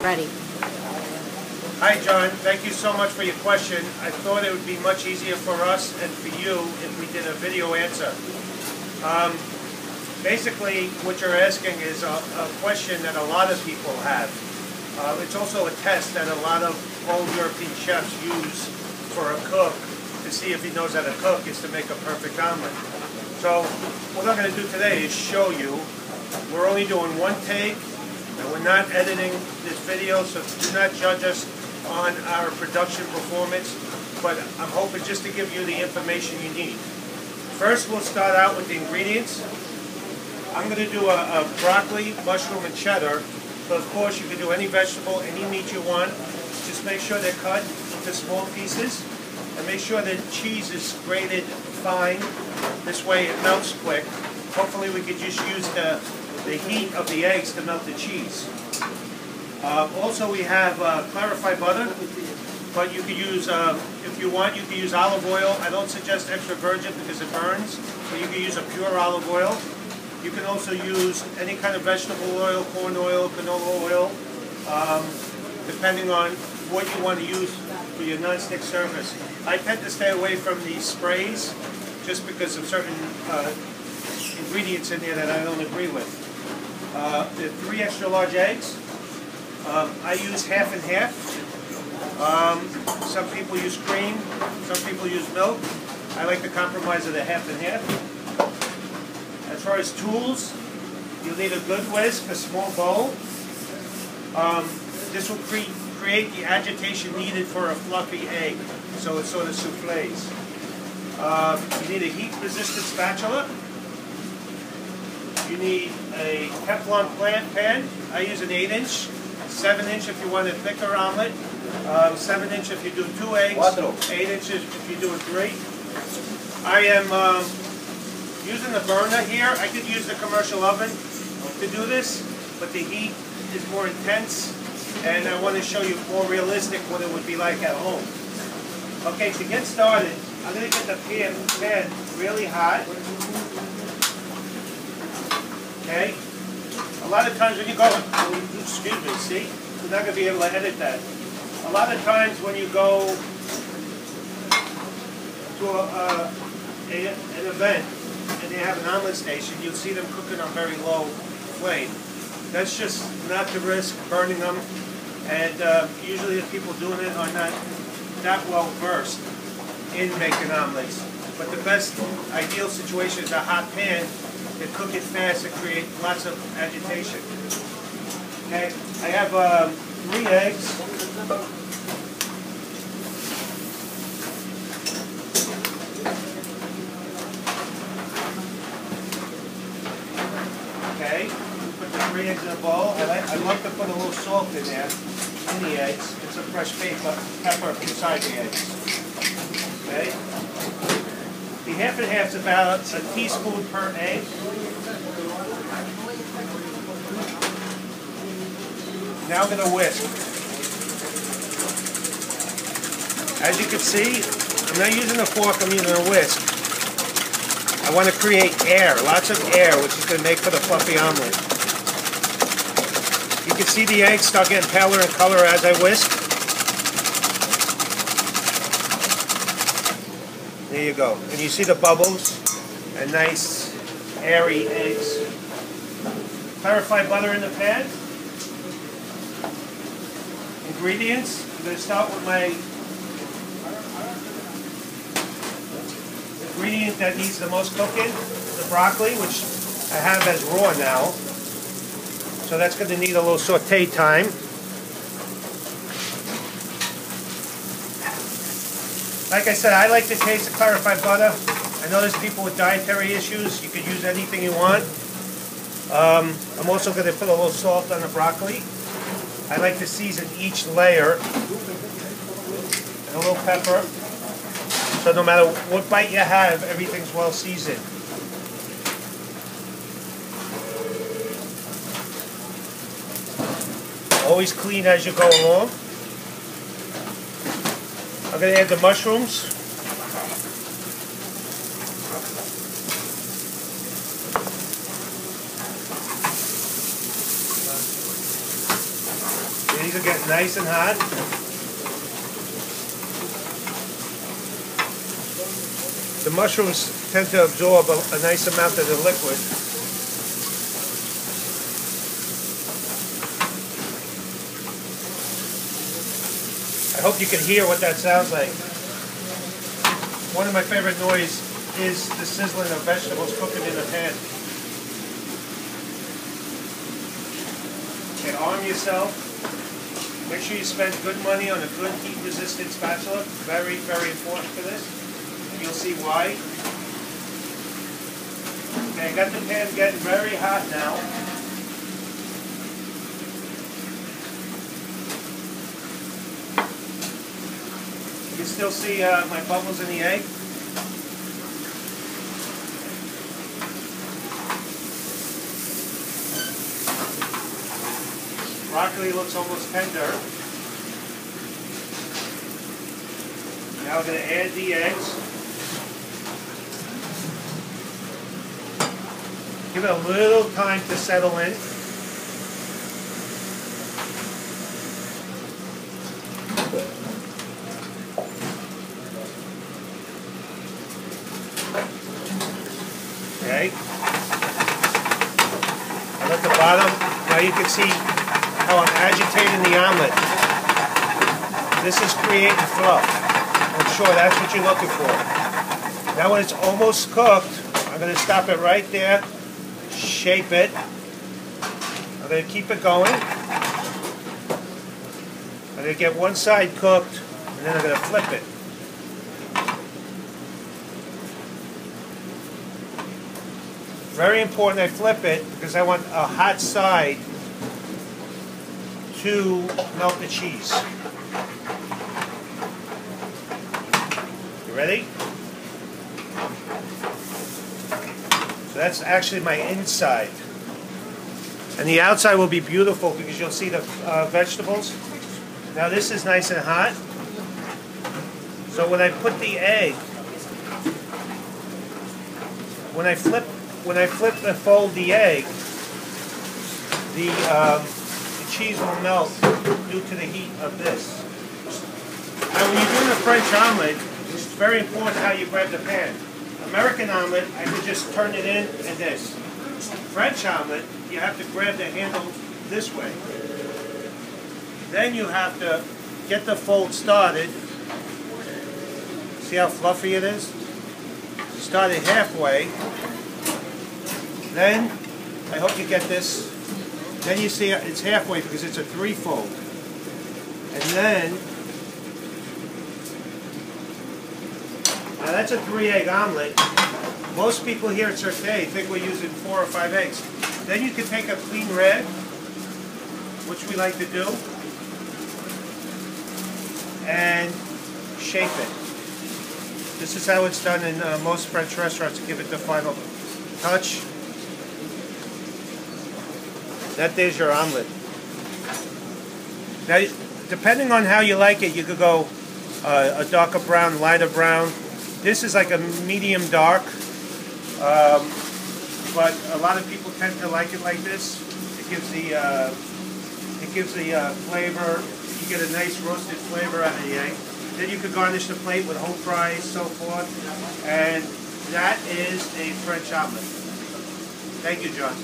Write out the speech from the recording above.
Ready. Hi John, thank you so much for your question. I thought it would be much easier for us and for you if we did a video answer. Basically, what you're asking is a question that a lot of people have. It's also a test that a lot of old European chefs use for a cook to see if he knows how to cook, is to make a perfect omelet. So what I'm going to do today is show you. We're only doing one take, and we're not editing this video, so do not judge us on our production performance, but I'm hoping just to give you the information you need. First, we'll start out with the ingredients. I'm going to do a broccoli, mushroom, and cheddar. So of course you can do any vegetable, any meat you want. Just make sure they're cut into small pieces, and make sure the cheese is grated fine. This way it melts quick. Hopefully we could just use the heat of the eggs to melt the cheese. Also we have clarified butter, but you could use, if you want, you can use olive oil. I don't suggest extra virgin because it burns, but you can use a pure olive oil. You can also use any kind of vegetable oil, corn oil, canola oil, depending on what you want to use for your non-stick surface. I tend to stay away from these sprays just because of certain ingredients in there that I don't agree with. There are 3 extra large eggs. I use half and half. Some people use cream, some people use milk. I like the compromise of the half and half. As far as tools, you'll need a good whisk, a small bowl. This will create the agitation needed for a fluffy egg, so it sort of souffles. You need a heat-resistant spatula. You need a Teflon pan. I use an 8-inch, 7-inch if you want a thicker omelet, 7-inch if you do 2 eggs, 8 inches if you do a 3. I am using the burner here. I could use the commercial oven to do this, but the heat is more intense, and I want to show you more realistic what it would be like at home. Okay, to get started, I'm going to get the pan really hot. Okay? A lot of times when you go, excuse me, see? You're not going to be able to edit that. A lot of times when you go to an event and they have an omelet station, you'll see them cooking on very low flame. That's just not the risk, burning them. And usually the people doing it are not that well versed in making omelets. But the best ideal situation is a hot pan to cook it fast and create lots of agitation. Okay, I have 3 eggs. Okay, put the 3 eggs in a bowl. I love to put a little salt in there, in the eggs, and some fresh pepper inside the eggs. Okay. The half and half is about a teaspoon per egg. Now I'm going to whisk. As you can see, I'm not using a fork, I'm using a whisk. I want to create air, lots of air, which is going to make for the fluffy omelet. You can see the eggs start getting paler in color as I whisk. There you go. And you see the bubbles and nice airy eggs. Clarified butter in the pan. Ingredients. I'm going to start with my ingredient that needs the most cooking, the broccoli, which I have as raw now. So that's going to need a little saute time. Like I said, I like the taste of clarified butter. I know there's people with dietary issues. You could use anything you want. I'm also going to put a little salt on the broccoli. I like to season each layer. And a little pepper. So no matter what bite you have, everything's well seasoned. Always clean as you go along. I'm going to add the mushrooms. These are getting nice and hot. The mushrooms tend to absorb a nice amount of the liquid. I hope you can hear what that sounds like. One of my favorite noises is the sizzling of vegetables cooking in a pan. Okay, arm yourself. Make sure you spend good money on a good heat-resistant spatula. Very, very important for this. And you'll see why. Okay, I got the pan getting very hot now. You can still see my bubbles in the egg. Broccoli looks almost tender. Now we're going to add the eggs. Give it a little time to settle in. Okay. And at the bottom, now you can see how I'm agitating the omelet. This is creating fluff. I'm sure that's what you're looking for. Now when it's almost cooked, I'm going to stop it right there, shape it. I'm going to keep it going. I'm going to get one side cooked, and then I'm going to flip it. Very important I flip it because I want a hot side to melt the cheese. You ready? So that's actually my inside. And the outside will be beautiful because you'll see the vegetables. Now this is nice and hot. So when I put the egg, when I flip and fold the egg, the cheese will melt due to the heat of this. Now when you're doing a French omelet, it's very important how you grab the pan. American omelet, I could just turn it in and this. French omelet, you have to grab the handle this way. Then you have to get the fold started. See how fluffy it is? Start it halfway. Then, I hope you get this. Then you see it's halfway because it's a three-fold. And then, now that's a 3-egg omelet. Most people here at CERTE think we're using 4 or 5 eggs. Then you can take a clean rag, which we like to do, and shape it. This is how it's done in most French restaurants to give it the final touch. That there's your omelet. Now, depending on how you like it, you could go a darker brown, lighter brown. This is like a medium dark, but a lot of people tend to like it like this. It gives the flavor. You get a nice roasted flavor out of the egg. Then you could garnish the plate with whole fries, so forth, and that is a French omelet. Thank you, John.